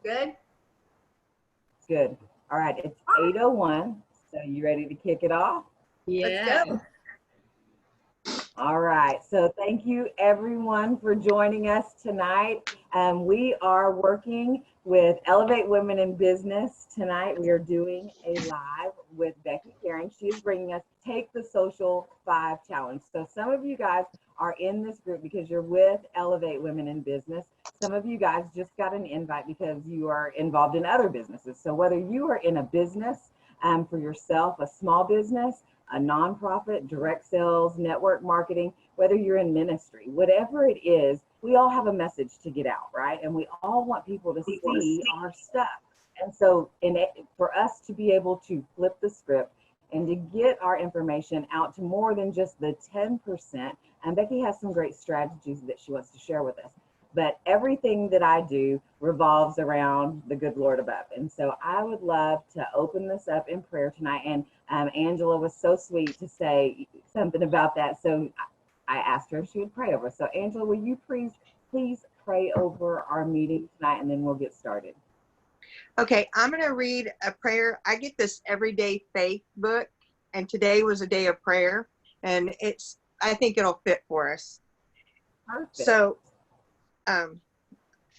Good? Good. All right, it's 8:01. So you ready to kick it off? Let's Yeah. go. All right. So thank you everyone for joining us tonight. We are working with Elevate Women in Business tonight. We are doing a live with Becky Caring. She is bringing us Take the Social 5 Challenge. So some of you guys are in this group because you're with Elevate Women in Business. Some of you guys just got an invite because you are involved in other businesses. So whether you are in a business for yourself, a small business, a nonprofit, direct sales, network marketing, whether you're in ministry, whatever it is, we all have a message to get out, right? And we all want people to see our stuff. And so for us to be able to flip the script and to get our information out to more than just the 10%, and Becky has some great strategies that she wants to share with us. But everything that I do revolves around the good Lord above. And so I would love to open this up in prayer tonight. And Angela was so sweet to say something about that. So I asked her if she would pray over us. So Angela, will you please pray over our meeting tonight, and then we'll get started. Okay, I'm going to read a prayer. I get this Everyday Faith book, and today was a day of prayer, and I think it'll fit for us. Perfect. So,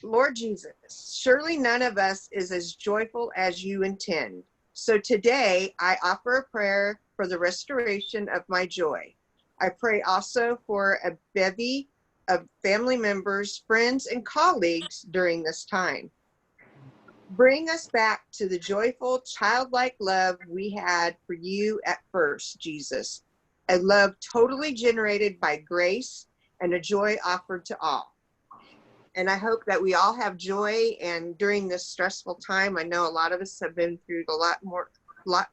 Lord Jesus, surely none of us is as joyful as you intend. So today I offer a prayer for the restoration of my joy. I pray also for a bevy of family members, friends, and colleagues during this time. Bring us back to the joyful, childlike love we had for you at first, Jesus. A love totally generated by grace and a joy offered to all. And I hope that we all have joy. And during this stressful time, I know a lot of us have been through a lot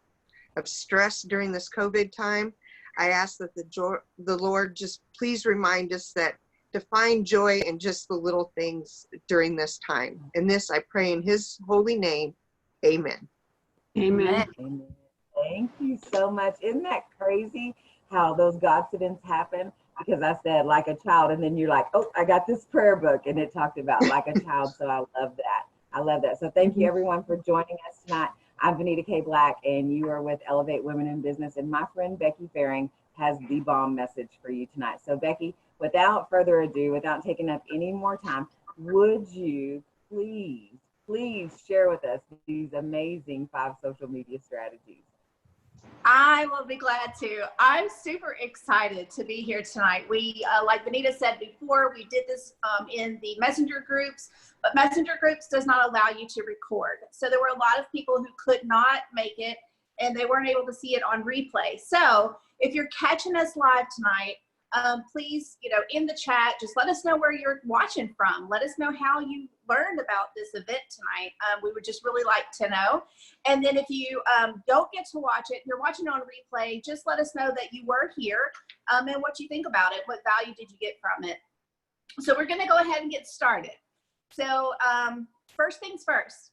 of stress during this COVID time. I ask that the Lord just please remind us that to find joy in just the little things during this time. And this I pray in his holy name. Amen. Amen. Amen. Thank you so much. Isn't that crazy how those Godcidents happen? Because I said like a child, and then you're like, oh, I got this prayer book, and it talked about like a child. So I love that. I love that. So thank you everyone for joining us tonight. I'm Vanita K. Black, and you are with Elevate Women in Business. And my friend Becky Faring has the bomb message for you tonight. So Becky, without further ado, without taking up any more time, would you please share with us these amazing 5 social media strategies? I will be glad to. I'm super excited to be here tonight. We, like Vanita said before, we did this in the messenger groups, but messenger groups does not allow you to record. So there were a lot of people who could not make it, and they weren't able to see it on replay. So if you're catching us live tonight, please, in the chat, just let us know where you're watching from. Let us know how you learned about this event tonight. We would just really like to know. And then if you don't get to watch it, you're watching on replay, just let us know that you were here and what you think about it. What value did you get from it? So we're going to go ahead and get started. So first things first,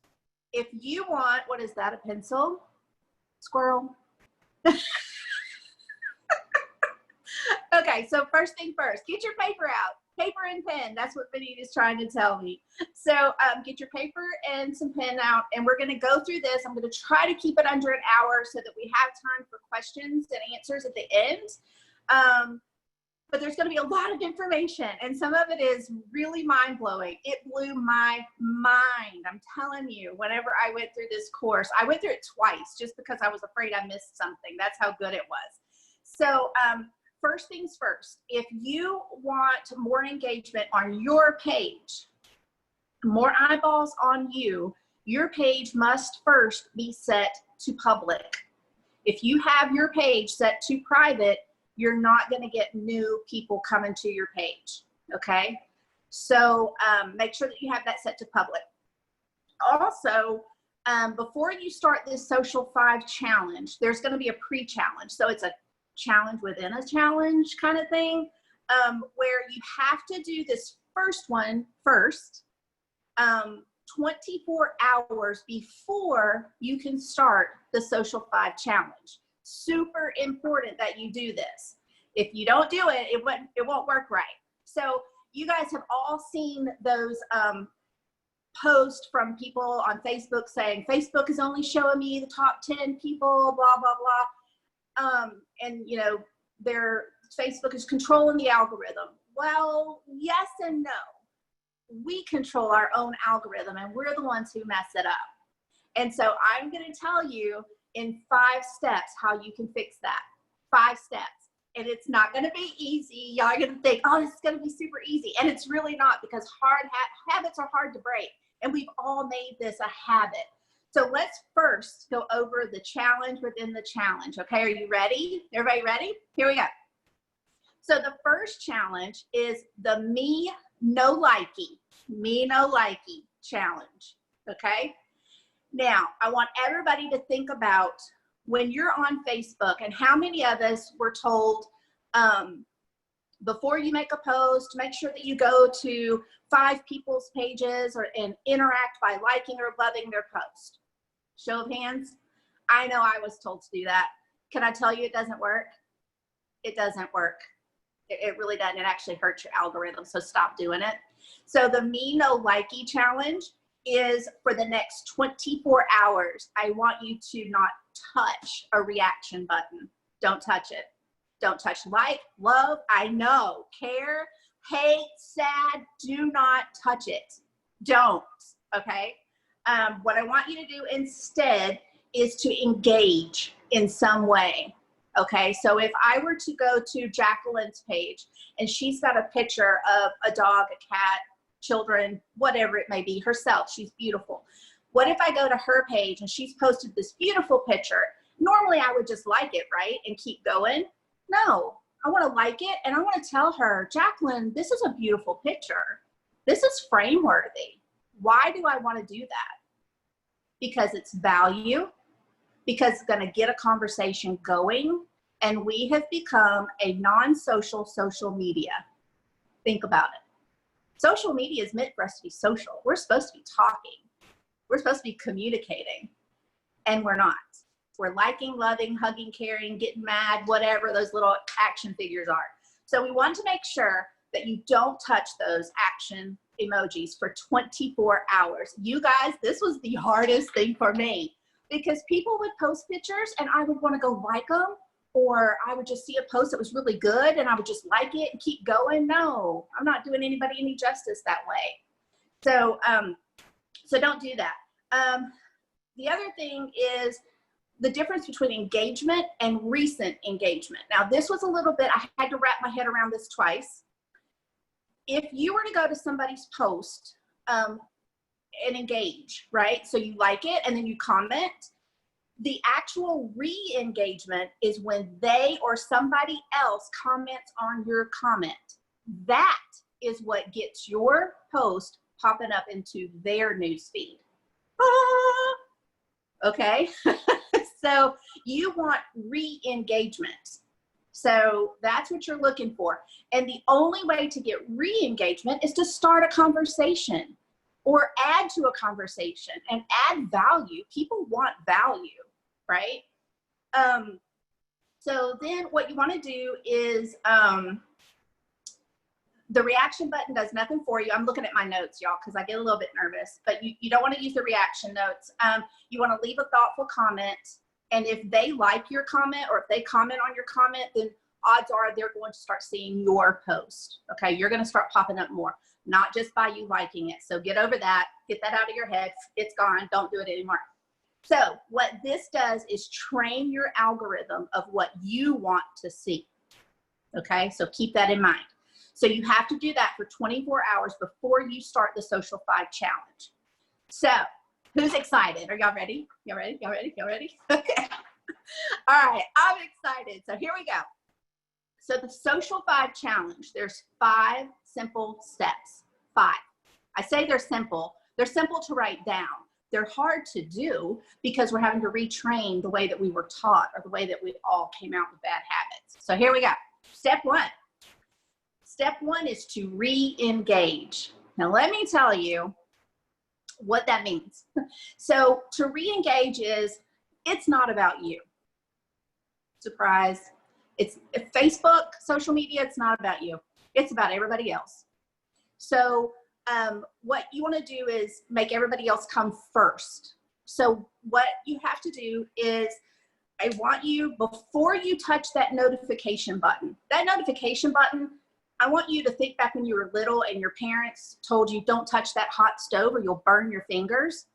if you want, what is that, a pencil? Squirrel? Okay, so first thing first, get your paper out. Paper and pen, that's what Vanita is trying to tell me. So get your paper and some pen out, and we're gonna go through this. I'm gonna try to keep it under an hour so that we have time for questions and answers at the end. But there's gonna be a lot of information, and some of it is really mind-blowing. It blew my mind, I'm telling you, whenever I went through this course. I went through it twice just because I was afraid I missed something. That's how good it was. So, first things first, if you want more engagement on your page, more eyeballs on you, your page must first be set to public. If you have your page set to private, you're not going to get new people coming to your page, okay? So make sure that you have that set to public. Also, before you start this Social 5 challenge, there's going to be a pre-challenge. So it's a challenge within a challenge kind of thing, where you have to do this first one first, 24 hours before you can start the Social 5 challenge. Super important that you do this. If you don't do it, it won't work right. So you guys have all seen those post from people on Facebook saying, Facebook is only showing me the top 10 people, blah, blah, blah. And, you know, Facebook is controlling the algorithm. Well, yes and no. We control our own algorithm, and we're the ones who mess it up. And so I'm going to tell you in 5 steps how you can fix that. 5 steps. And it's not going to be easy. Y'all are going to think, oh, this is going to be super easy. And it's really not, because habits are hard to break. And we've all made this a habit. So let's first go over the challenge within the challenge. Okay, are you ready? Everybody ready? Here we go. So the first challenge is the me no likey challenge. Okay. Now I want everybody to think about when you're on Facebook, and how many of us were told before you make a post, make sure that you go to 5 people's pages and interact by liking or loving their post. Show of hands. I know I was told to do that. Can I tell you it doesn't work? It doesn't work. It really doesn't. It actually hurts your algorithm, so stop doing it. So the me no likey challenge is for the next 24 hours. I want you to not touch a reaction button. Don't touch it. Don't touch like, love, I know, care, hate, sad. Do not touch it. Don't, okay? What I want you to do instead is to engage in some way, okay? So if I were to go to Jacqueline's page and she's got a picture of a dog, a cat, children, whatever it may be, herself, she's beautiful. What if I go to her page and she's posted this beautiful picture? Normally I would just like it, right? And keep going. No, I want to like it, and I want to tell her, Jacqueline, this is a beautiful picture. This is frame worthy. Why do I want to do that? Because it's value, because it's going to get a conversation going, and we have become a non-social social media. Think about it. Social media is meant for us to be social. We're supposed to be talking. We're supposed to be communicating, and we're not. We're liking, loving, hugging, caring, getting mad, whatever those little action figures are. So we want to make sure that you don't touch those action emojis for 24 hours. You guys, this was the hardest thing for me, because people would post pictures and I would want to go like them, or I would just see a post that was really good and I would just like it and keep going. No, I'm not doing anybody any justice that way. So, so don't do that. The other thing is the difference between engagement and recent engagement. Now, this was a little bit, I had to wrap my head around this twice. If you were to go to somebody's post and engage, right? So you like it and then you comment. The actual re-engagement is when they or somebody else comments on your comment. That is what gets your post popping up into their newsfeed. Okay. So you want re-engagement. So that's what you're looking for. And the only way to get re-engagement is to start a conversation or add to a conversation and add value. People want value, right? So then what you want to do is the reaction button does nothing for you. I'm looking at my notes, y'all, because I get a little bit nervous, but you don't want to use the reaction notes. You want to leave a thoughtful comment. And if they like your comment or if they comment on your comment, then odds are they're going to start seeing your post. Okay, you're going to start popping up more, not just by you liking it. So get over that, get that out of your head. It's gone. Don't do it anymore. So what this does is train your algorithm of what you want to see. Okay, so keep that in mind. So you have to do that for 24 hours before you start the Social 5 challenge. So who's excited? Are y'all ready? Y'all ready? Y'all ready? Y'all ready? Okay. All right, I'm excited. So here we go. So the Social 5 challenge, there's 5 simple steps. 5. I say they're simple. They're simple to write down. They're hard to do because we're having to retrain the way that we were taught or the way that we all came out with bad habits. So here we go. Step 1. Step 1 is to re-engage. Now let me tell you what that means. So to re-engage is, it's not about you. Surprise. It's Facebook, social media, it's not about you. It's about everybody else. So what you want to do is make everybody else come first. So what you have to do is, I want you, before you touch that notification button, I want you to think back when you were little and your parents told you, don't touch that hot stove or you'll burn your fingers.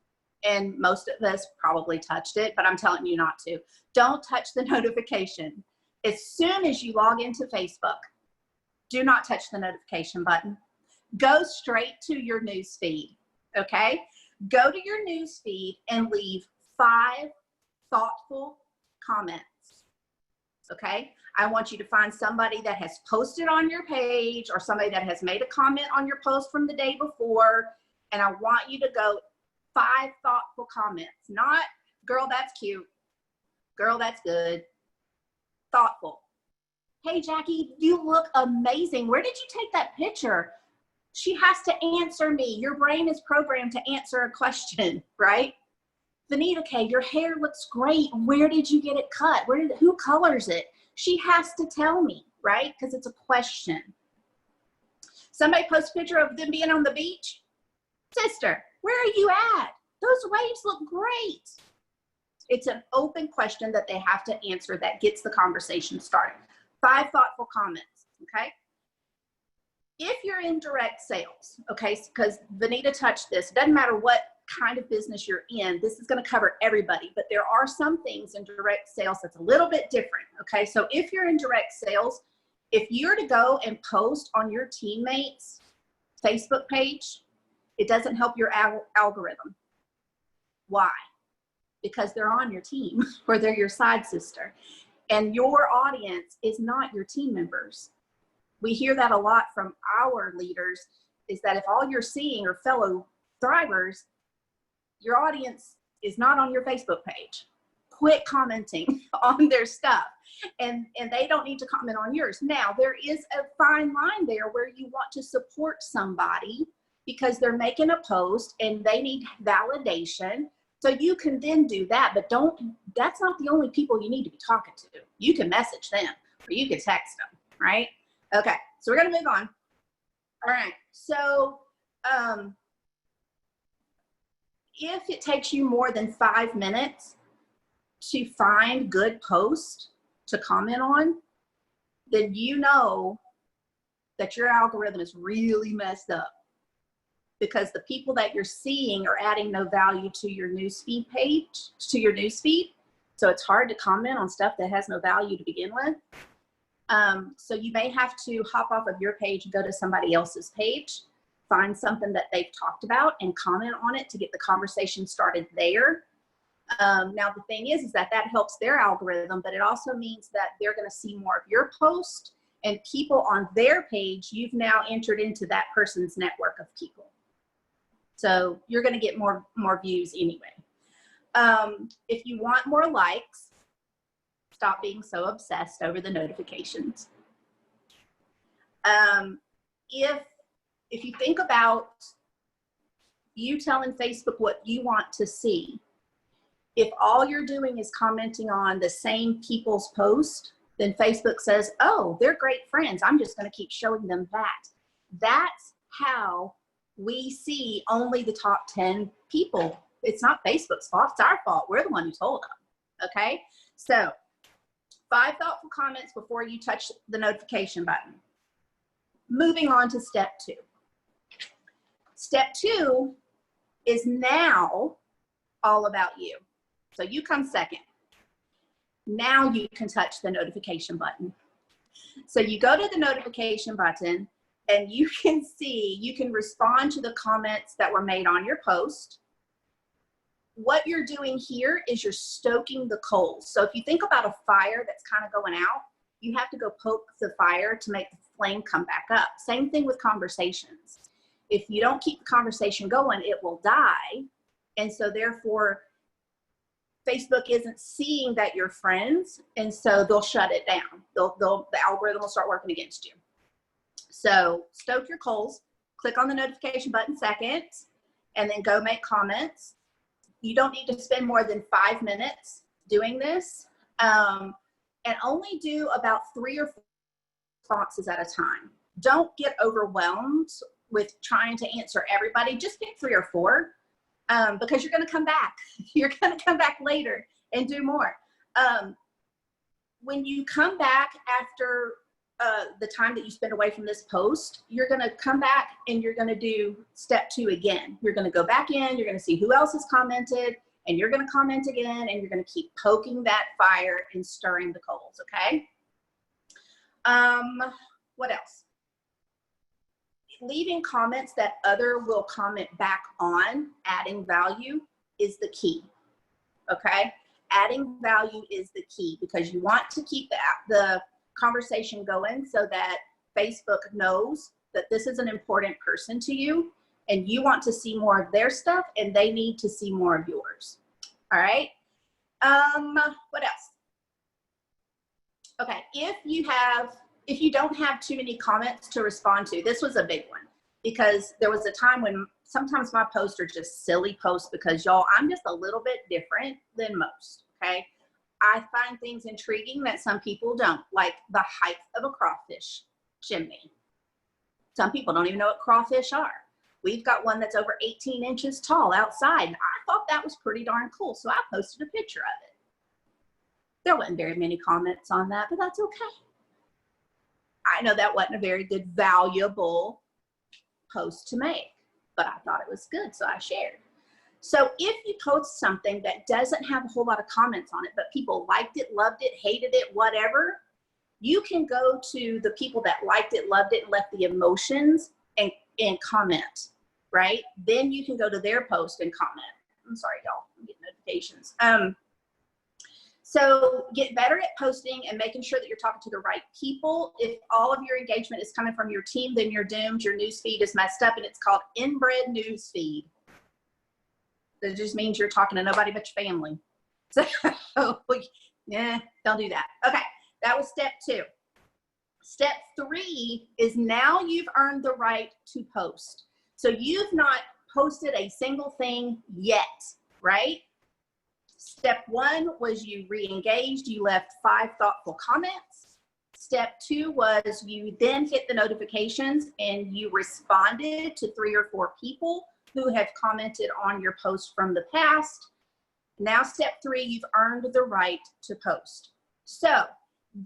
And most of us probably touched it, but I'm telling you not to. Don't touch the notification. As soon as you log into Facebook, do not touch the notification button. Go straight to your news feed, okay? Go to your news feed and leave 5 thoughtful comments, okay? I want you to find somebody that has posted on your page or somebody that has made a comment on your post from the day before, and I want you to go 5 thoughtful comments, not, girl, that's cute, girl, that's good, thoughtful. Hey, Jackie, you look amazing. Where did you take that picture? She has to answer me. Your brain is programmed to answer a question, right? Vanita K, your hair looks great. Where did you get it cut? Who colors it? She has to tell me, right? Because it's a question. Somebody posts a picture of them being on the beach. Sister, where are you at? Those waves look great. It's an open question that they have to answer that gets the conversation started. 5 thoughtful comments, okay? If you're in direct sales, okay, because Vanita touched this, it doesn't matter what kind of business you're in, this is going to cover everybody, but there are some things in direct sales that's a little bit different, okay? So if you're in direct sales, if you're to go and post on your teammates' Facebook page, it doesn't help your algorithm. Why? Because they're on your team or they're your side sister. And your audience is not your team members. We hear that a lot from our leaders, is that if all you're seeing are fellow thrivers, your audience is not on your Facebook page. Quit commenting on their stuff. And they don't need to comment on yours. Now, there is a fine line there where you want to support somebody because they're making a post and they need validation. So you can then do that, but that's not the only people you need to be talking to. You can message them or you can text them, right? Okay, so we're gonna move on. All right, so if it takes you more than 5 minutes to find good posts to comment on, then you know that your algorithm is really messed up, because the people that you're seeing are adding no value to your newsfeed page, to your newsfeed. So it's hard to comment on stuff that has no value to begin with. So you may have to hop off of your page and go to somebody else's page, find something that they've talked about and comment on it to get the conversation started there. Now the thing is that helps their algorithm, but it also means that they're gonna see more of your post, and people on their page, you've now entered into that person's network of people. So you're going to get more views anyway. If you want more likes, stop being so obsessed over the notifications. If you think about you telling Facebook what you want to see, if all you're doing is commenting on the same people's post, then Facebook says, oh, they're great friends. I'm just going to keep showing them that. That's how we see only the top 10 people. It's not Facebook's fault, it's our fault. We're the one who told them, okay? So 5 thoughtful comments before you touch the notification button. Moving on to step 2. Step 2 is now all about you. So you come second. Now you can touch the notification button. So you go to the notification button and you can see, you can respond to the comments that were made on your post. What you're doing here is you're stoking the coals. So if you think about a fire that's kind of going out, you have to go poke the fire to make the flame come back up. Same thing with conversations. If you don't keep the conversation going, it will die. And so therefore, Facebook isn't seeing that you're friends, and so they'll shut it down. The algorithm will start working against you. So stoke your coals, click on the notification button second, and then go make comments. You don't need to spend more than 5 minutes doing this, and only do about 3 or 4 responses at a time. Don't get overwhelmed with trying to answer everybody, just pick 3 or 4, because you're going to come back. You're going to come back later and do more. When you come back after the time that you spend away from this post, you're going to come back and you're going to do step 2 again. You're going to go back in, you're going to see who else has commented, and you're going to comment again, and you're going to keep poking that fire and stirring the coals, okay? What else? Leaving comments that other will comment back on, adding value is the key, okay? Adding value is the key, because you want to keep the conversation going so that Facebook knows that this is an important person to you, and you want to see more of their stuff, and they need to see more of yours. All right. What else? Okay. If you don't have too many comments to respond to, this was a big one, because there was a time when sometimes my posts are just silly posts, because y'all, I'm just a little bit different than most. Okay. I find things intriguing that some people don't, like the height of a crawfish chimney. Some people don't even know what crawfish are. We've got one that's over 18 inches tall outside, and I thought that was pretty darn cool, so I posted a picture of it. There wasn't very many comments on that, but that's okay. I know that wasn't a very good, valuable post to make, but I thought it was good, so I shared. So if you post something that doesn't have a whole lot of comments on it, but people liked it, loved it, hated it, whatever, you can go to the people that liked it, loved it, and left the emotions and comment, right? Then you can go to their post and comment. I'm sorry, y'all, I'm getting notifications. So get better at posting and making sure that you're talking to the right people. If all of your engagement is coming from your team, then you're doomed. Your news feed is messed up, and it's called inbred news feed. That just means you're talking to nobody but your family. So yeah, don't do that. Okay, that was step 2. Step 3 is now you've earned the right to post. So you've not posted a single thing yet, right? Step 1 was you re-engaged, you left 5 thoughtful comments. Step 2 was you then hit the notifications and you responded to 3 or 4 people who have commented on your post from the past. Now step 3, you've earned the right to post. So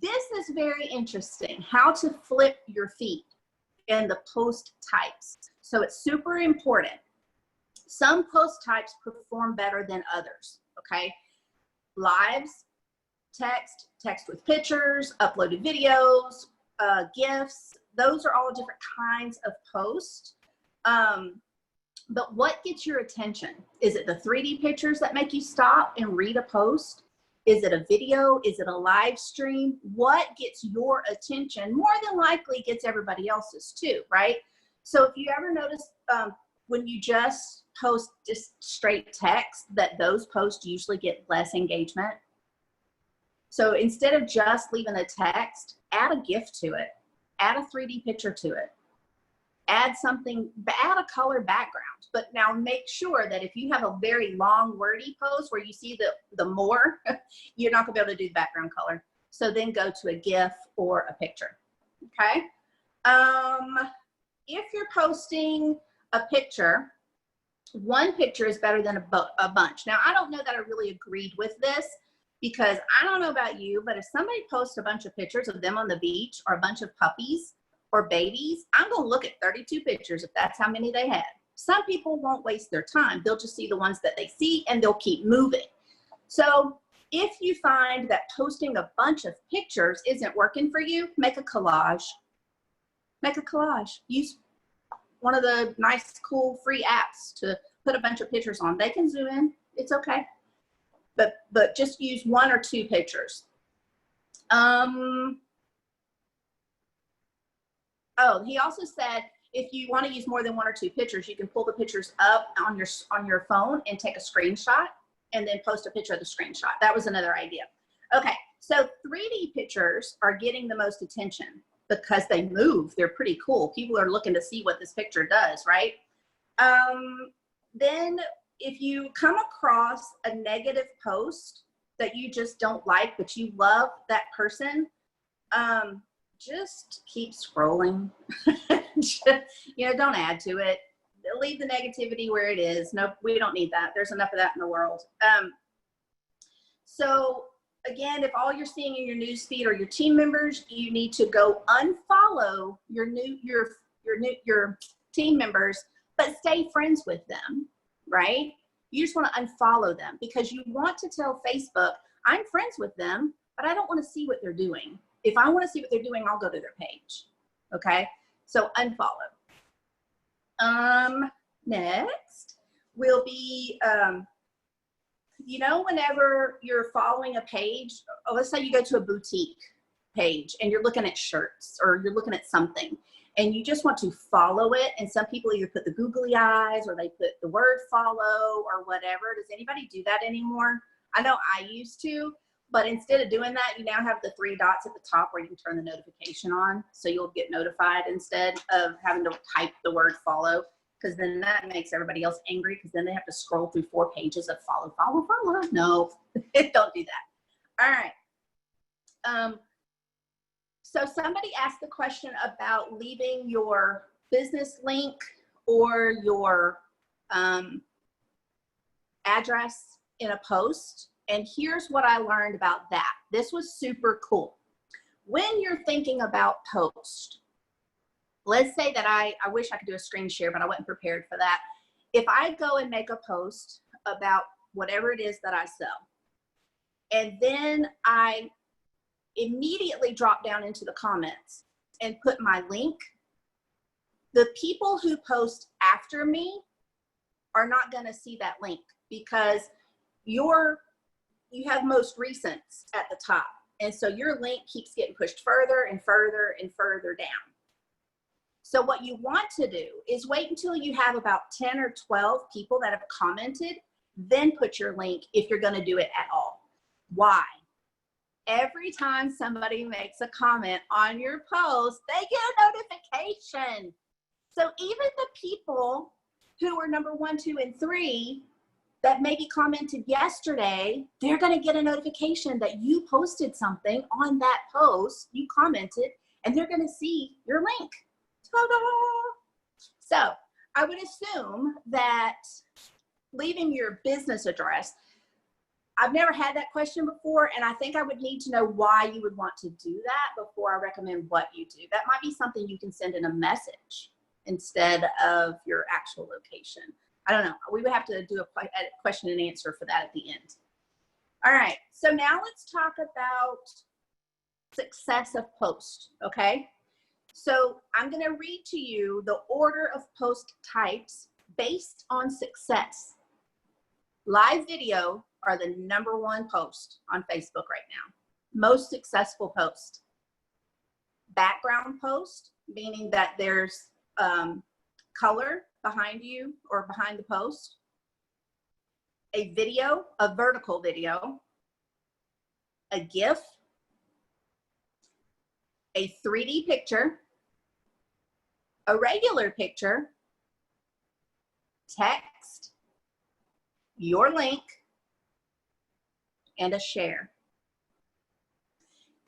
this is very interesting, how to flip your feed and the post types. So it's super important. Some post types perform better than others, okay? Lives, text with pictures, uploaded videos, GIFs, those are all different kinds of posts. But what gets your attention? Is it the 3D pictures that make you stop and read a post? Is it a video? Is it a live stream? What gets your attention more than likely gets everybody else's too, right? So if you ever notice when you just post just straight text, that those posts usually get less engagement. So instead of just leaving a text, add a GIF to it, add a 3D picture to it, add something, add a color background. But now make sure that if you have a very long wordy post where you see the more, you're not gonna be able to do the background color. So then go to a GIF or a picture, okay? If you're posting a picture, one picture is better than a bunch. Now, I don't know that I really agreed with this, because I don't know about you, but if somebody posts a bunch of pictures of them on the beach or a bunch of puppies or babies, I'm gonna look at 32 pictures if that's how many they had. Some people won't waste their time. They'll just see the ones that they see and they'll keep moving. So if you find that posting a bunch of pictures isn't working for you, make a collage. Make a collage. Use one of the nice, cool, free apps to put a bunch of pictures on. They can zoom in. It's okay. But just use 1 or 2 pictures. Oh, he also said if you want to use more than 1 or 2 pictures, you can pull the pictures up on your phone and take a screenshot and then post a picture of the screenshot. That was another idea. Okay, so 3D pictures are getting the most attention because they move. They're pretty cool. People are looking to see what this picture does, right? Then if you come across a negative post that you just don't like, but you love that person, just keep scrolling. Don't add to it. Leave the negativity where it is. No, we don't need that. There's enough of that in the world. So again, if all you're seeing in your news feed are your team members, you need to go unfollow your team members, but stay friends with them, right? You just want to unfollow them because you want to tell Facebook, I'm friends with them, but I don't want to see what they're doing. If I want to see what they're doing, I'll go to their page. Okay, so unfollow. Next will be, whenever you're following a page, let's say you go to a boutique page and you're looking at shirts or you're looking at something and you just want to follow it. And some people either put the googly eyes or they put the word follow or whatever. Does anybody do that anymore? I know I used to, but instead of doing that, you now have the 3 dots at the top where you can turn the notification on. So you'll get notified instead of having to type the word follow. Because then that makes everybody else angry because then they have to scroll through 4 pages of follow. No, don't do that. All right. So somebody asked the question about leaving your business link or your address in a post. And here's what I learned about that. This was super cool. When you're thinking about post, let's say that I wish I could do a screen share, but I wasn't prepared for that. If I go and make a post about whatever it is that I sell, and then I immediately drop down into the comments and put my link, the people who post after me are not going to see that link because you have most recents at the top. And so your link keeps getting pushed further and further and further down. So what you want to do is wait until you have about 10 or 12 people that have commented, then put your link if you're going to do it at all. Why? Every time somebody makes a comment on your post, they get a notification. So even the people who are number 1, 2, and 3 that maybe commented yesterday, they're going to get a notification that you posted something on that post, you commented, and they're going to see your link. Ta-da! So I would assume that leaving your business address, I've never had that question before, and I think I would need to know why you would want to do that before I recommend what you do. That might be something you can send in a message instead of your actual location. I don't know. We would have to do a question and answer for that at the end. All right. So now let's talk about success of post, okay? So I'm going to read to you the order of post types based on success. Live video are the number 1 post on Facebook right now. Most successful post. Background post, meaning that there's color behind you or behind the post. A video, a vertical video. A GIF. A 3D picture. A regular picture. Text. Your link. And a share.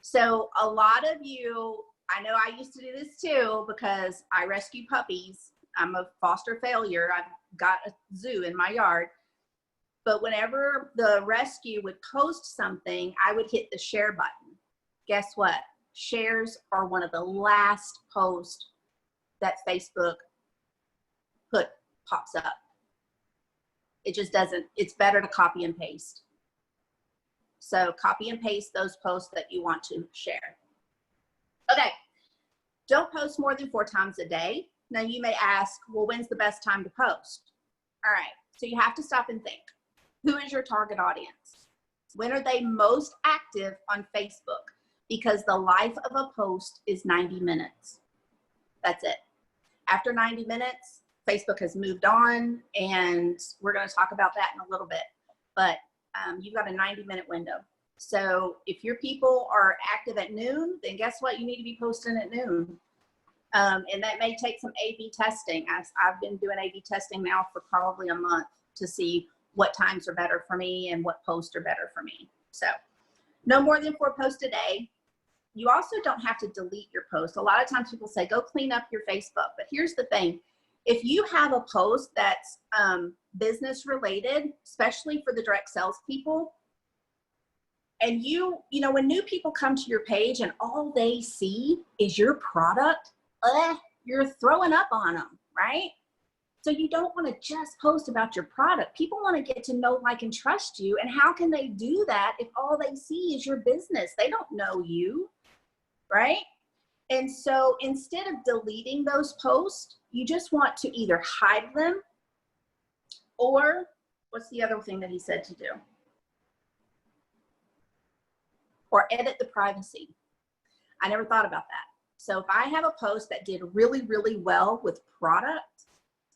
So a lot of you, I know I used to do this too because I rescue puppies. I'm a foster failure. I've got a zoo in my yard. But whenever the rescue would post something, I would hit the share button. Guess what? Shares are one of the last posts that Facebook pops up. It just doesn't. It's better to copy and paste. So copy and paste those posts that you want to share. Okay, don't post more than 4 times a day. Now you may ask, well, when's the best time to post? All right, so you have to stop and think. Who is your target audience? When are they most active on Facebook? Because the life of a post is 90 minutes. That's it. After 90 minutes, Facebook has moved on, and we're going to talk about that in a little bit. But you've got a 90-minute window. So if your people are active at noon, then guess what? You need to be posting at noon. And that may take some A/B testing. I've been doing A/B testing now for probably a month to see what times are better for me and what posts are better for me. So no more than 4 posts a day. you also don't have to delete your post. A lot of times people say, go clean up your Facebook. But here's the thing. If you have a post that's business related, especially for the direct sales people, and you know, when new people come to your page and all they see is your product, you're throwing up on them, right? So you don't want to just post about your product. People want to get to know, like, and trust you. And how can they do that if all they see is your business? They don't know you, right? And so instead of deleting those posts, you just want to either hide them, or what's the other thing that he said to do? Or edit the privacy. I never thought about that. So if I have a post that did really, really well with product,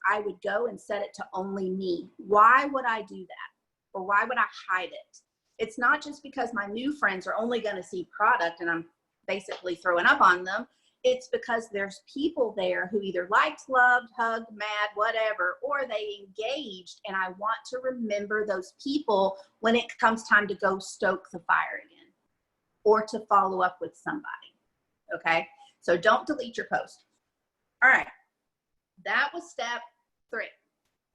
I would go and set it to only me. Why would I do that? Or why would I hide it? It's not just because my new friends are only going to see product and I'm basically throwing up on them. It's because there's people there who either liked, loved, hugged, mad, whatever, or they engaged, and I want to remember those people when it comes time to go stoke the fire again or to follow up with somebody. Okay? So don't delete your post. All right. That was step 3.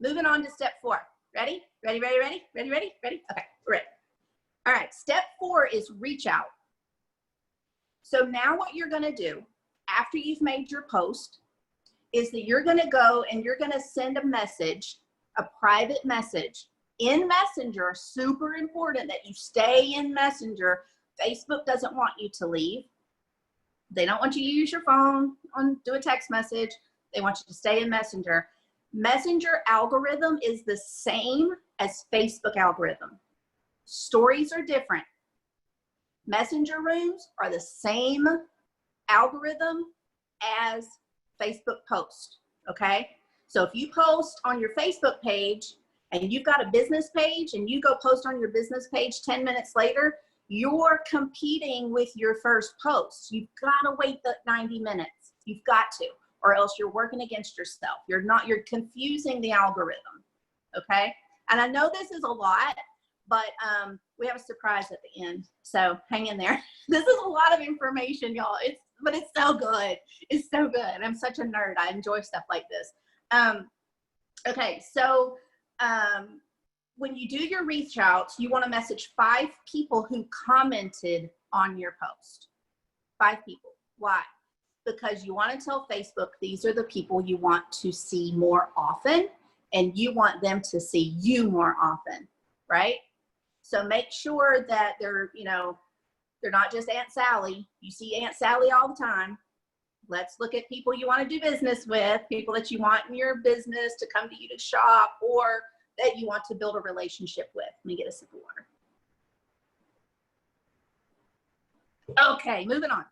Moving on to step 4. Ready? Ready, ready, ready? Ready, ready, ready? Okay, we're ready. All right, step 4 is reach out. So now what you're gonna do after you've made your post is that you're gonna go and you're gonna send a message, a private message in Messenger. Super important that you stay in Messenger. Facebook doesn't want you to leave. They don't want you to use your phone and do a text message. They want you to stay in Messenger. Messenger algorithm is the same as Facebook algorithm. Stories are different. Messenger rooms are the same algorithm as Facebook post, okay? So if you post on your Facebook page and you've got a business page and you go post on your business page 10 minutes later, you're competing with your first post. You've got to wait the 90 minutes. You've got to, or else you're working against yourself. You're confusing the algorithm, okay? And I know this is a lot, but we have a surprise at the end, so hang in there. This is a lot of information, y'all. But it's so good. It's so good. I'm such a nerd. I enjoy stuff like this. Okay, so when you do your reach outs, you want to message 5 people who commented on your post. 5 people. Why? Because you want to tell Facebook these are the people you want to see more often, and you want them to see you more often, right? So make sure that they're not just Aunt Sally. You see Aunt Sally all the time. Let's look at people you want to do business with, people that you want in your business to come to you to shop, or that you want to build a relationship with. Let me get a sip of water. Okay, moving on.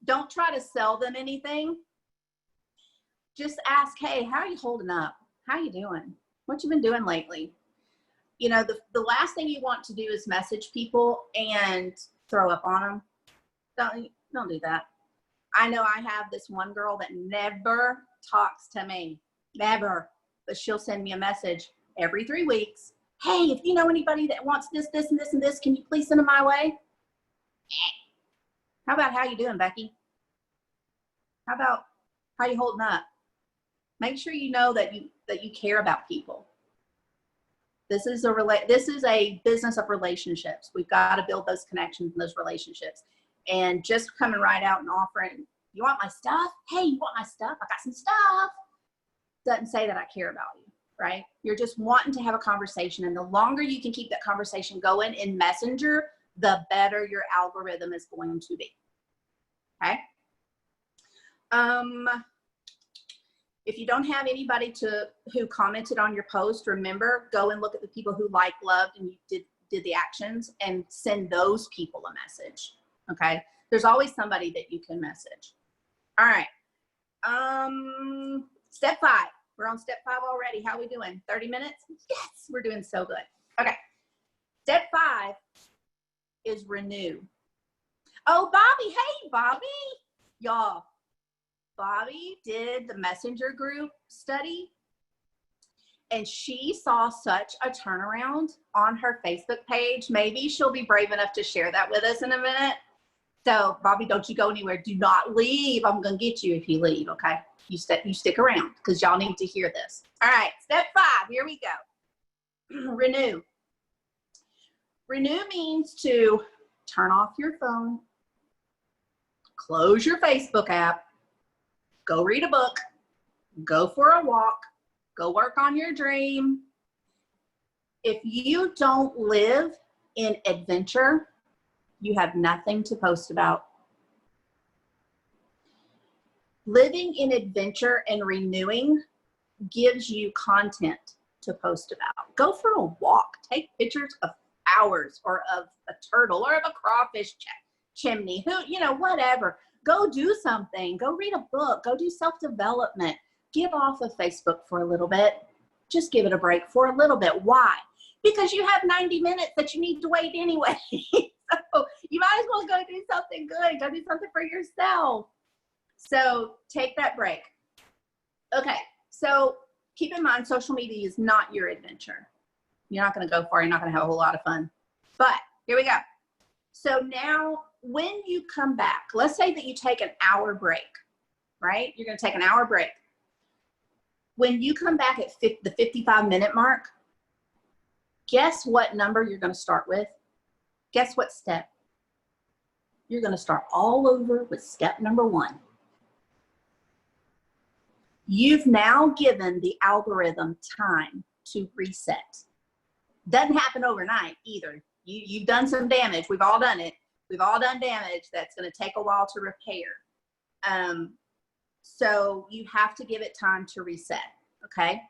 Don't try to sell them anything. Just ask, hey, how are you holding up? How you doing? What you been doing lately? You know, the last thing you want to do is message people and throw up on them. Don't do that. I know I have this one girl that never talks to me, never, but she'll send me a message every 3 weeks. Hey, if you know anybody that wants this, this, and this, and this, can you please send them my way? How about how you doing, Becky? How about how you holding up? Make sure you know that you care about people. This is a business of relationships. We've got to build those connections and those relationships. And just coming right out and offering, you want my stuff? Hey, you want my stuff? I got some stuff. Doesn't say that I care about you, right? You're just wanting to have a conversation. And the longer you can keep that conversation going in Messenger, the better your algorithm is going to be, okay? If you don't have anybody who commented on your post, remember, go and look at the people who liked, loved, and you did the actions, and send those people a message, okay? There's always somebody that you can message. All right. Step 5. We're on step 5 already. How are we doing? 30 minutes? Yes, we're doing so good. Okay. Step 5 is renew. Oh, Bobby. Hey, Bobby. Y'all, Bobby did the Messenger group study, And she saw such a turnaround on her Facebook page. Maybe she'll be brave enough to share that with us in a minute. So, Bobby, don't you go anywhere. Do not leave. I'm going to get you if you leave, okay? You stick around because y'all need to hear this. All right, step 5. Here we go. Renew. Renew means to turn off your phone, close your Facebook app, go read a book, go for a walk, go work on your dream. If you don't live in adventure, you have nothing to post about. Living in adventure and renewing gives you content to post about. Go for a walk. Take pictures of flowers or of a turtle or of a crawfish chimney, whatever. Go do something. Go read a book. Go do self-development. Get off of Facebook for a little bit. Just give it a break for a little bit. Why? Because you have 90 minutes that you need to wait anyway. So you might as well go do something good. Go do something for yourself. So take that break. Okay, so keep in mind, social media is not your adventure. You're not going to go far. You're not going to have a whole lot of fun. But here we go. So now when you come back, let's say that you take an hour break, right? You're going to take an hour break. When you come back at the 55-minute mark, guess what number you're going to start with? Guess what step? You're going to start all over with step number 1. You've now given the algorithm time to reset. Doesn't happen overnight either. You've done some damage. We've all done it. We've all done damage that's going to take a while to repair. So you have to give it time to reset, okay?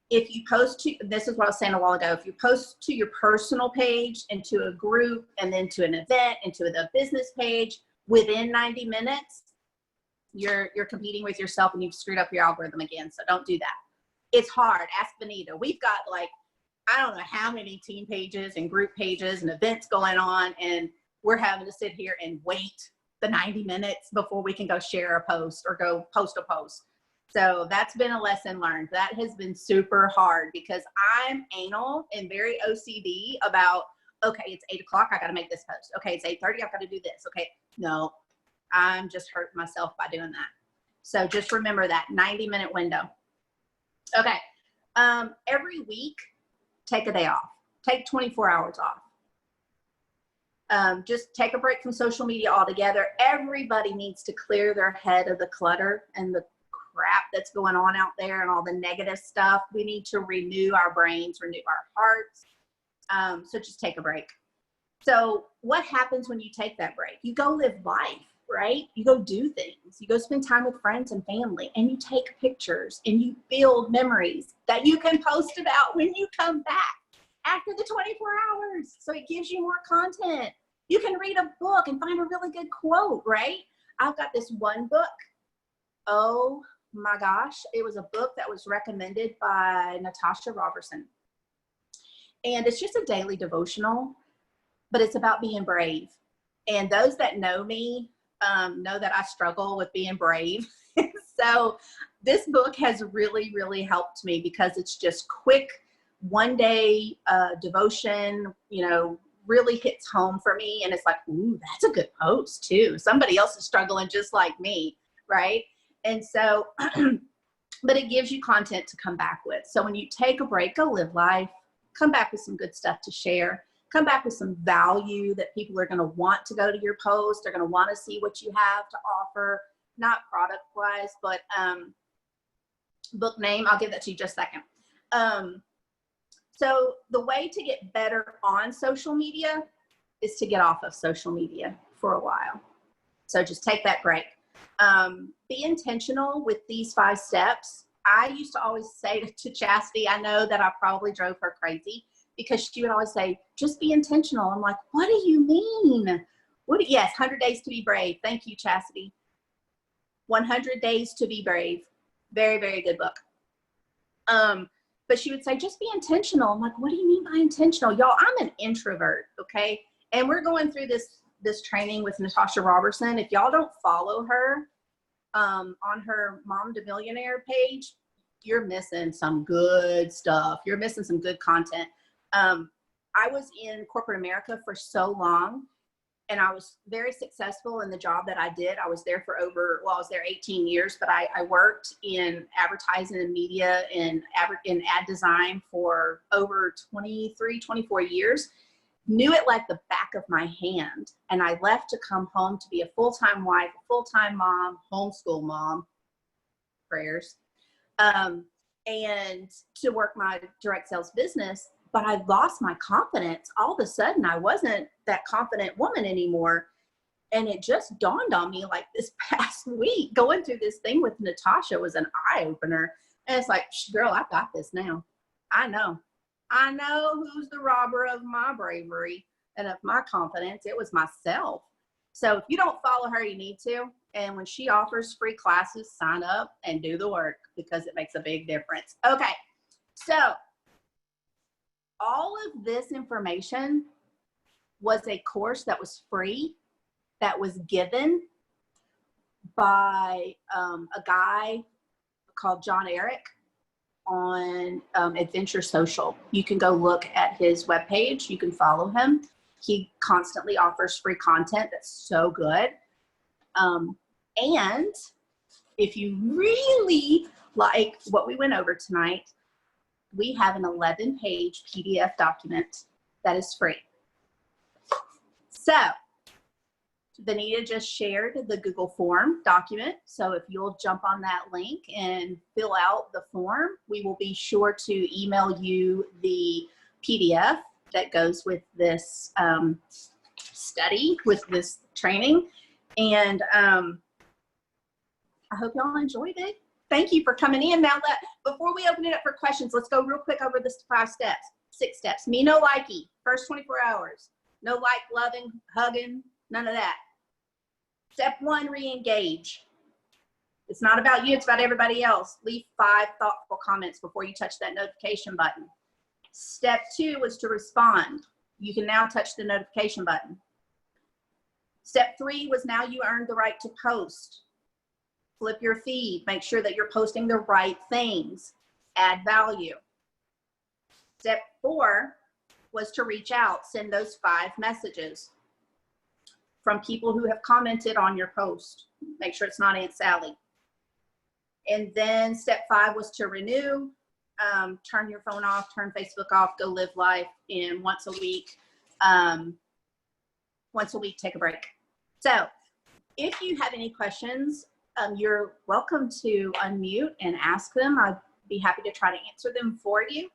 If you post to, this is what I was saying a while ago, if you post to your personal page and to a group and then to an event and to the business page within 90 minutes, you're competing with yourself and you've screwed up your algorithm again. So don't do that. It's hard. Ask Benita. We've got I don't know how many team pages and group pages and events going on, and we're having to sit here and wait the 90 minutes before we can go share a post or go post a post. So that's been a lesson learned. That has been super hard because I'm anal and very OCD about, okay, it's 8 o'clock. I got to make this post. Okay, it's 8:30. I've got to do this. Okay, no, I'm just hurting myself by doing that. So just remember that 90-minute window. Okay, every week, take a day off. Take 24 hours off. Just take a break from social media altogether. Everybody needs to clear their head of the clutter and the crap that's going on out there and all the negative stuff. We need to renew our brains, renew our hearts. So just take a break. So what happens when you take that break? You go live life, right? You go do things. You go spend time with friends and family, and you take pictures and you build memories that you can post about when you come back after the 24 hours. So it gives you more content. You can read a book and find a really good quote, right? I've got this one book. Oh my gosh. It was a book that was recommended by Natasha Robertson. And it's just a daily devotional, but it's about being brave. And those that know me know that I struggle with being brave. So this book has really, really helped me because it's just quick, one day devotion, really hits home for me. And it's like, ooh, that's a good post too. Somebody else is struggling just like me, right? And so, but it gives you content to come back with. So when you take a break, go live life, come back with some good stuff to share, come back with some value that people are going to want to go to your post. They're going to want to see what you have to offer, not product wise, but book name. I'll give that to you just a second. So the way to get better on social media is to get off of social media for a while. So just take that break. Be intentional with these 5 steps. I used to always say to Chastity, I know that I probably drove her crazy because she would always say, just be intentional. I'm like, what do you mean? Yes, 100 Days to Be Brave. Thank you, Chastity. 100 Days to Be Brave. Very, very good book. But she would say, just be intentional. I'm like, what do you mean by intentional? Y'all, I'm an introvert, okay? And we're going through this training with Natasha Robertson. If y'all don't follow her on her Mom to Millionaire page, you're missing some good stuff. You're missing some good content. I was in corporate America for so long, and I was very successful in the job that I did. I was there for I was there 18 years, but I worked in advertising and media and in ad design for over 23, 24 years. Knew it like the back of my hand. And I left to come home to be a full-time wife, a full-time mom, homeschool mom, prayers, and to work my direct sales business. But I lost my confidence. All of a sudden, I wasn't that confident woman anymore. And it just dawned on me like this past week, going through this thing with Natasha was an eye opener. And it's like, girl, I got this now. I know who's the robber of my bravery and of my confidence. It was myself. So if you don't follow her, you need to. And when she offers free classes, sign up and do the work, because it makes a big difference. Okay. So all of this information was a course that was free, that was given by a guy called John Eric on Adventure Social. You can go look at his webpage. You can follow him. He constantly offers free content that's so good. And if you really like what we went over tonight, we have an 11-page PDF document that is free. So Benita just shared the Google form document. So if you'll jump on that link and fill out the form, we will be sure to email you the PDF that goes with this study, with this training. And I hope y'all enjoyed it. Thank you for coming in. Now, before we open it up for questions, let's go real quick over the 6 steps. Me, no likey, first 24 hours. No like, loving, hugging, none of that. Step 1, re-engage. It's not about you, it's about everybody else. Leave 5 thoughtful comments before you touch that notification button. Step 2 was to respond. You can now touch the notification button. Step 3 was now you earned the right to post. Flip your feed, make sure that you're posting the right things, add value. Step 4 was to reach out, send those 5 messages from people who have commented on your post. Make sure it's not Aunt Sally. And then step 5 was to renew, turn your phone off, turn Facebook off, go live life, and once a week, take a break. So if you have any questions, you're welcome to unmute and ask them. I'd be happy to try to answer them for you.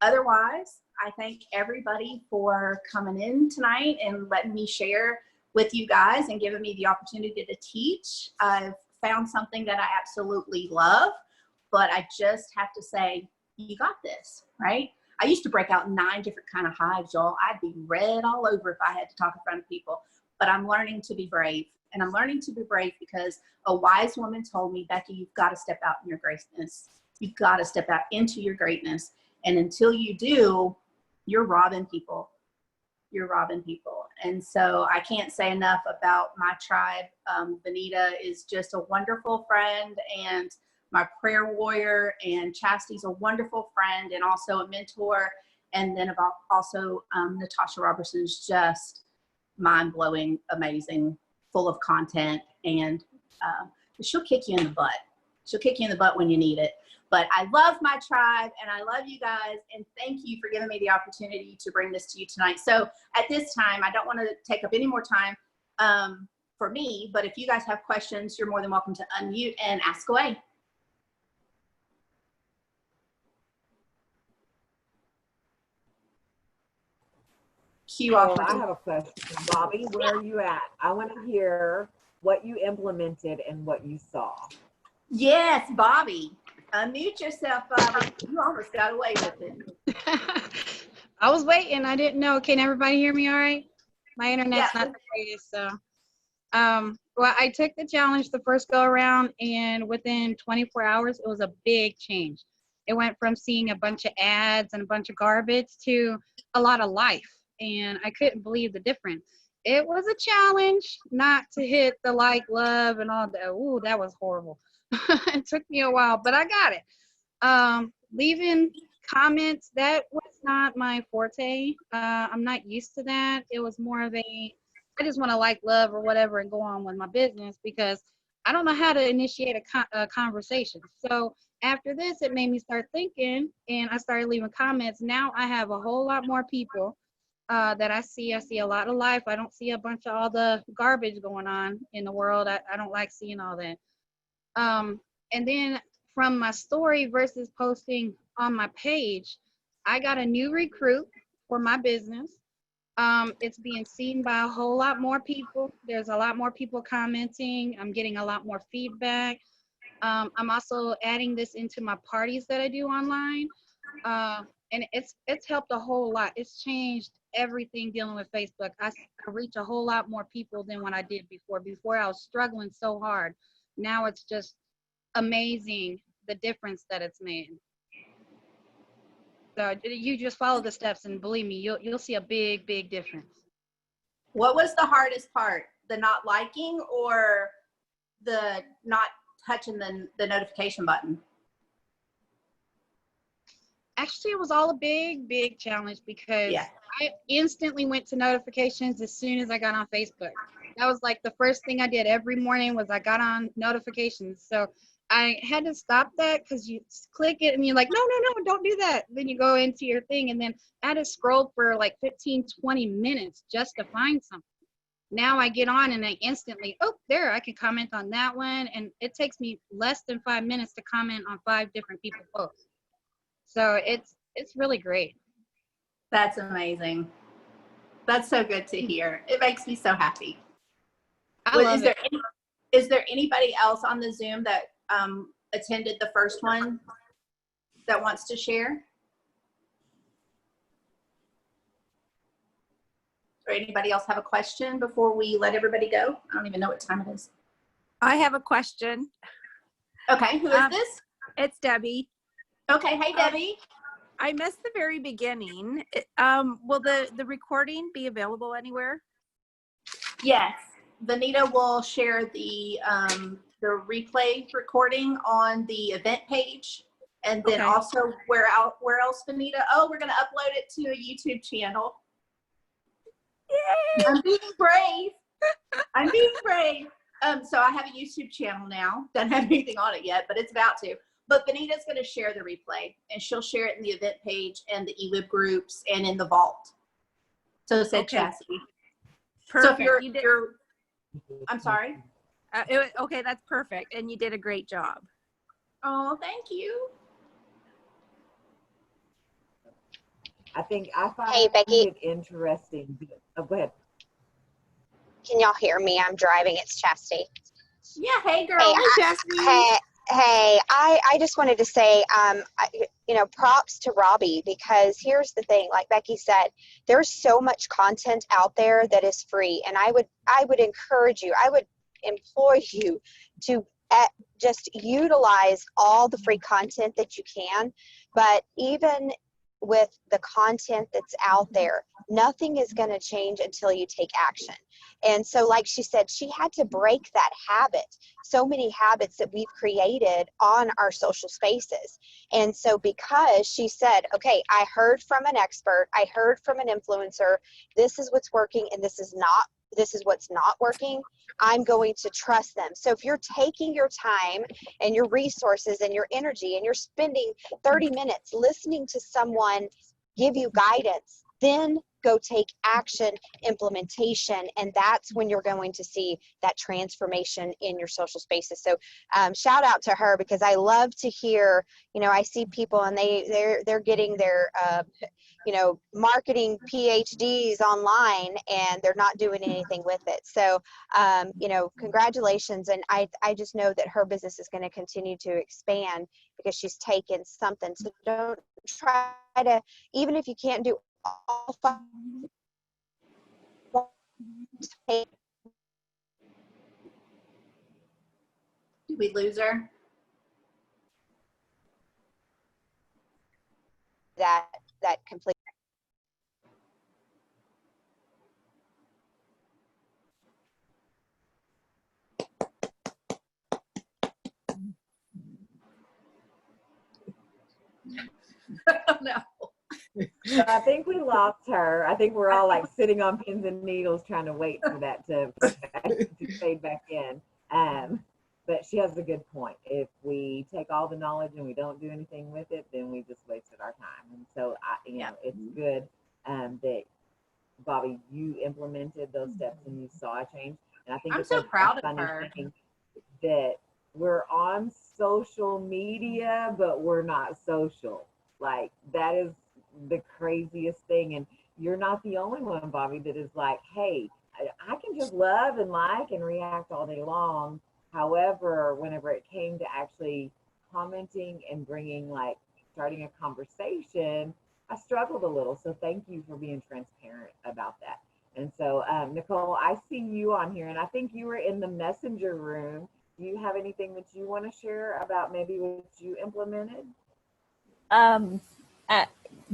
Otherwise, I thank everybody for coming in tonight and letting me share with you guys and giving me the opportunity to teach. I've found something that I absolutely love, but I just have to say, you got this, right? I used to break out 9 different kind of hives, y'all. I'd be red all over if I had to talk in front of people, but I'm learning to be brave. And I'm learning to be brave because a wise woman told me, Becky, you've got to step out in your greatness. You've got to step out into your greatness. And until you do, you're robbing people. You're robbing people. And so I can't say enough about my tribe. Benita is just a wonderful friend and my prayer warrior, and Chastity's a wonderful friend and also a mentor. And then also Natasha Robertson's just mind-blowing, amazing, full of content, and she'll kick you in the butt. She'll kick you in the butt when you need it. But I love my tribe, and I love you guys, and thank you for giving me the opportunity to bring this to you tonight. So at this time, I don't want to take up any more time for me, but if you guys have questions, you're more than welcome to unmute and ask away. Cue off. I have a question. Bobby, where are you at? I want to hear what you implemented and what you saw. Yes, Bobby. Unmute yourself, Bobby. You almost got away with it. I was waiting. I didn't know. Can everybody hear me all right? My internet's not the greatest, so. Well, I took the challenge the first go around, and within 24 hours, it was a big change. It went from seeing a bunch of ads and a bunch of garbage to a lot of life, and I couldn't believe the difference. It was a challenge not to hit the like, love, and all that. Ooh, that was horrible. It took me a while, but I got it. Leaving comments, that was not my forte. I'm not used to that. It was more of I just want to like, love, or whatever and go on with my business because I don't know how to initiate a conversation. So after this, it made me start thinking, and I started leaving comments. Now I have a whole lot more people that I see. I see a lot of life. I don't see a bunch of all the garbage going on in the world. I don't like seeing all that. And then from my story versus posting on my page, I got a new recruit for my business. It's being seen by a whole lot more people. There's a lot more people commenting. I'm getting a lot more feedback. I'm also adding this into my parties that I do online. And it's helped a whole lot. It's changed everything dealing with Facebook. I reach a whole lot more people than what I did before. Before I was struggling so hard. Now it's just amazing the difference that it's made. So you just follow the steps, and believe me, you'll see a big difference. What was the hardest part? The not liking or the not touching the notification button? Actually, it was all a big challenge because I instantly went to notifications as soon as I got on Facebook. That was like the first thing I did every morning was I got on notifications. So I had to stop that because you click it and you're like, no, don't do that. Then you go into your thing, and then I had to scroll for like 15-20 minutes just to find something. Now I get on and I instantly, there, I can comment on that one. And it takes me less than 5 minutes to comment on 5 different people's posts. So it's really great. That's amazing. That's so good to hear. It makes me so happy. Is there anybody else on the Zoom that attended the first one that wants to share? Or anybody else have a question before we let everybody go? I don't even know what time it is. I have a question. Okay, who is this? It's Debbie. Okay, hey Debbie. I missed the very beginning. Will the recording be available anywhere? Yes, Vanita will share the replay recording on the event page, and then also where else, Vanita? Oh, we're gonna upload it to a YouTube channel. Yay! I'm being brave. I'm being brave. So I have a YouTube channel now. Don't have anything on it yet, but it's about to. But Vanita's going to share the replay, and she'll share it in the event page and the eLib groups and in the vault. So said Chassie. Perfect. So if you're I'm sorry. Okay, that's perfect, and you did a great job. Oh, thank you. I find Hey, Becky. it interesting. Oh, go ahead. Can y'all hear me? I'm driving. It's Chastity. Yeah. Hey, girl. Hey, I just wanted to say, props to Robbie, because here's the thing, like Becky said, there's so much content out there that is free. And I would encourage you, I would employ you to just utilize all the free content that you can. But even with the content that's out there, nothing is going to change until you take action. And so, like she said, she had to break that habit. So many habits that we've created on our social spaces. And so because she said, okay, I heard from an expert, I heard from an influencer, this is what's working and this is what's not working, I'm going to trust them. So if you're taking your time and your resources and your energy and you're spending 30 minutes listening to someone give you guidance, then go take action, implementation, and that's when you're going to see that transformation in your social spaces. So shout out to her, because I love to hear, I see people and they're getting their marketing PhDs online and they're not doing anything with it. So congratulations, and I just know that her business is going to continue to expand because she's taken something. So don't try to, even if you can't do all 5, did we lose her? that complete. No. So I think we lost her. I think we're all like sitting on pins and needles trying to wait for that to fade back in. But she has a good point. If we take all the knowledge and we don't do anything with it, then we just wasted our time. And so, it's good that, Bobby, you implemented those steps and you saw a change. And I think I'm so proud of her. That we're on social media, but we're not social. Like, that is the craziest thing. And you're not the only one, Bobby, that is like, hey, I can just love and like and react all day long. However, whenever it came to actually commenting and starting a conversation, I struggled a little. So thank you for being transparent about that. And so, Nicole, I see you on here, and I think you were in the messenger room. Do you have anything that you want to share about maybe what you implemented?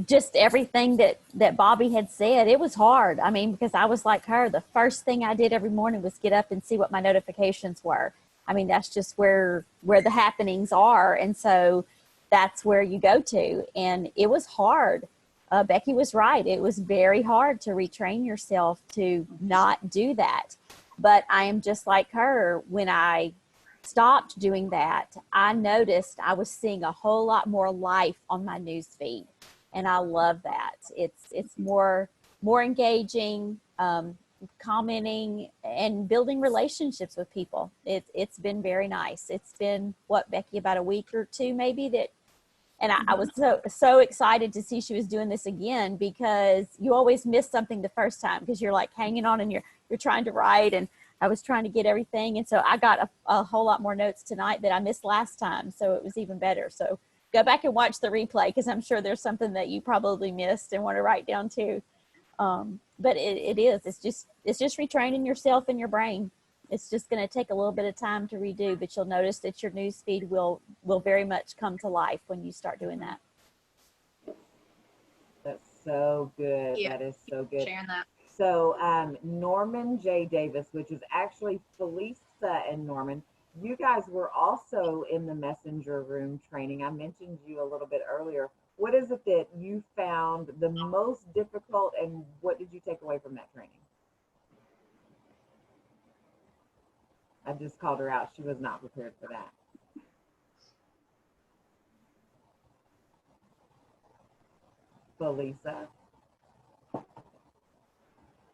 Just everything that Bobby had said. It was hard. I mean, because I was like her. The first thing I did every morning was get up and see what my notifications were. I mean, that's just where the happenings are. And so that's where you go to. And it was hard. Becky was right. It was very hard to retrain yourself to not do that. But I am just like her. When I stopped doing that, I noticed I was seeing a whole lot more life on my news feed. And I love that. It's more engaging, commenting and building relationships with people. It's been very nice. It's been Becky, about a week or two maybe and I was so excited to see she was doing this again, because you always miss something the first time because you're like hanging on and you're trying to write, and I was trying to get everything. And so I got a whole lot more notes tonight that I missed last time. So it was even better. So go back and watch the replay, because I'm sure there's something that you probably missed and want to write down too. But it's just retraining yourself and your brain. It's just going to take a little bit of time to redo, but you'll notice that your news feed will very much come to life when you start doing that. That's so good. Yeah. That is so good. Sharing that. So Norman J. Davis, which is actually Felisa and Norman, you guys were also in the messenger room training. I mentioned you a little bit earlier. What is it that you found the most difficult, and what did you take away from that training? I just called her out. She was not prepared for that. Felisa.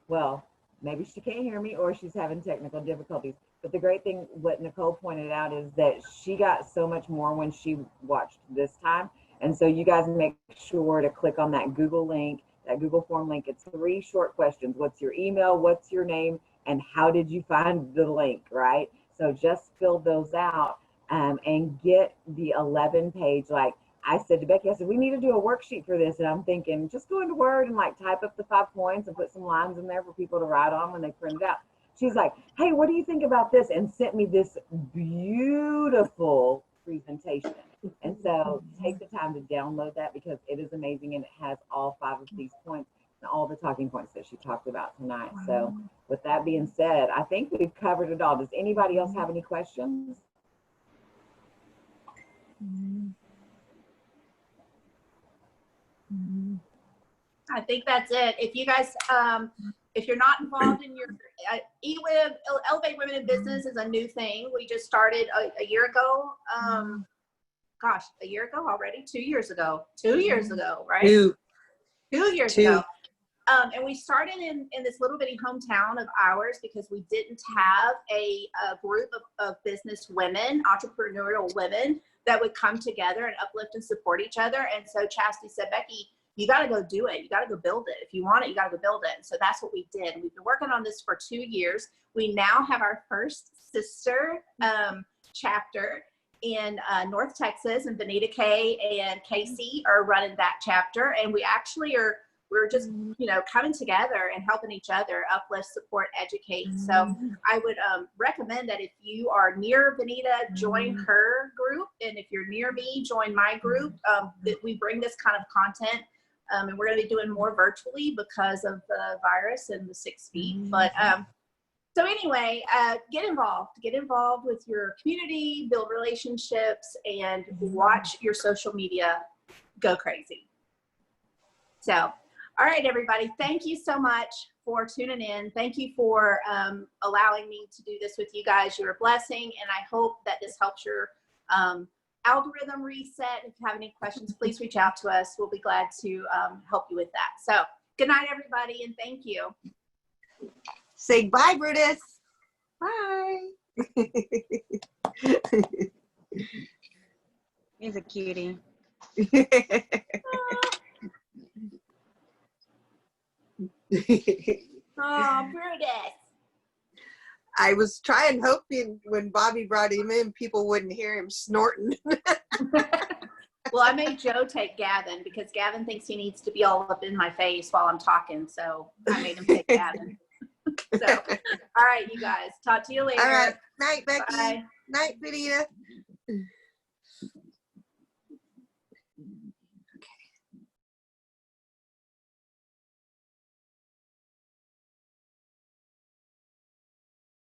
Well, maybe she can't hear me, or she's having technical difficulties. But the great thing, what Nicole pointed out, is that she got so much more when she watched this time. And so you guys make sure to click on that Google link, that Google form link. It's 3 short questions. What's your email? What's your name? And how did you find the link, right? So just fill those out and get the 11-page. Like I said to Becky, I said, we need to do a worksheet for this. And I'm thinking, just go into Word and like type up the 5 points and put some lines in there for people to write on when they print it out. She's like, hey, what do you think about this? And sent me this beautiful presentation. And so take the time to download that, because it is amazing, and it has all 5 of these points and all the talking points that she talked about tonight. So with that being said, I think we've covered it all. Does anybody else have any questions? I think that's it. If you guys, if you're not involved in your Elevate Women in Business is a new thing. We just started a year ago. Gosh, a year ago already? 2 years ago. 2 years ago, right? 2 years ago. And we started in this little bitty hometown of ours because we didn't have a group of business women, entrepreneurial women, that would come together and uplift and support each other. And so Chastity said, Becky, you got to go do it. You got to go build it. If you want it, you got to go build it. And so that's what we did. We've been working on this for 2 years. We now have our first sister chapter in North Texas, and Benita Kay and Casey are running that chapter. And we actually we're just, coming together and helping each other uplift, support, educate. So I would recommend that if you are near Benita, join her group. And if you're near me, join my group. That we bring this kind of content. And we're going to be doing more virtually because of the virus and the 6 feet. But so anyway, get involved with your community, build relationships, and watch your social media. go crazy. So, all right, everybody. Thank you so much for tuning in. Thank you for allowing me to do this with you guys. You're a blessing, and I hope that this helps your algorithm reset. If you have any questions, please reach out to us. We'll be glad to help you with that. So, good night, everybody, and thank you. Say bye, Brutus. Bye. He's a cutie. Oh, Brutus. I was trying, hoping when Bobby brought him in, people wouldn't hear him snorting. Well, I made Joe take Gavin because Gavin thinks he needs to be all up in my face while I'm talking. So I made him take Gavin. So, all right, you guys. Talk to you later. All right. Night, Becky. Bye. Night, Lydia.